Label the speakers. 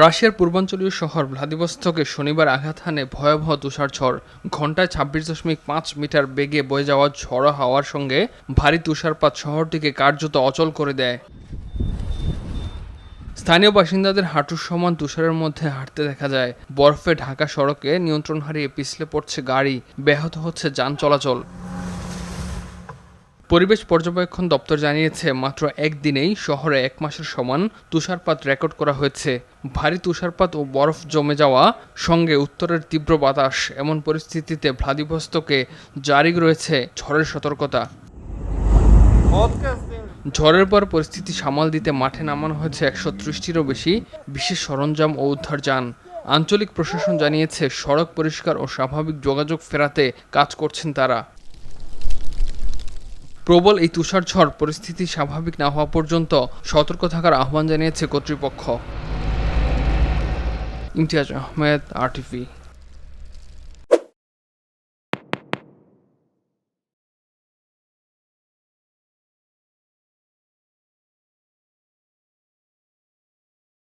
Speaker 1: রাশিয়ার পূর্বাঞ্চলীয় শহর ভ্লাদিভস্তকে শনিবার আঘাত হানে ভয়াবহ তুষারঝড়। ঘণ্টায় ২৬.৫ মিটার বেগে বয়ে যাওয়া ঝড়ো হাওয়ার সঙ্গে ভারী তুষারপাত শহরটিকে কার্যত অচল করে দেয়। স্থানীয় বাসিন্দাদের হাঁটুর সমান তুষারের মধ্যে হাঁটতে দেখা যায়। বরফে ঢাকা সড়কে নিয়ন্ত্রণ হারিয়ে পিছলে পড়ছে গাড়ি, ব্যাহত হচ্ছে যান চলাচল। পরিবেশ পর্যবেক্ষণ দপ্তর জানিয়েছে, মাত্র একদিনেই শহরে ১ মাসের সমান তুষারপাত রেকর্ড করা হয়েছে। ভারী তুষারপাত ও বরফ জমে যাওয়া সঙ্গে উত্তরের তীব্র বাতাস, এমন পরিস্থিতিতে ভ্লাদিভস্তকে জারি রয়েছে ঝড়ের সতর্কতা। ঝড়ের পর পরিস্থিতি সামাল দিতে মাঠে নামানো হয়েছে ১৩০টিরও বেশি বিশেষ সরঞ্জাম ও উদ্ধার যান। আঞ্চলিক প্রশাসন জানিয়েছে, সড়ক পরিষ্কার ও স্বাভাবিক যোগাযোগ ফেরাতে কাজ করছেন তারা। প্রবল এই তুষারঝড় পরিস্থিতি স্বাভাবিক না হওয়া পর্যন্ত সতর্ক থাকার আহ্বান জানিয়েছে কর্তৃপক্ষ। ইমতিয়াজ আহমেদ, RTV।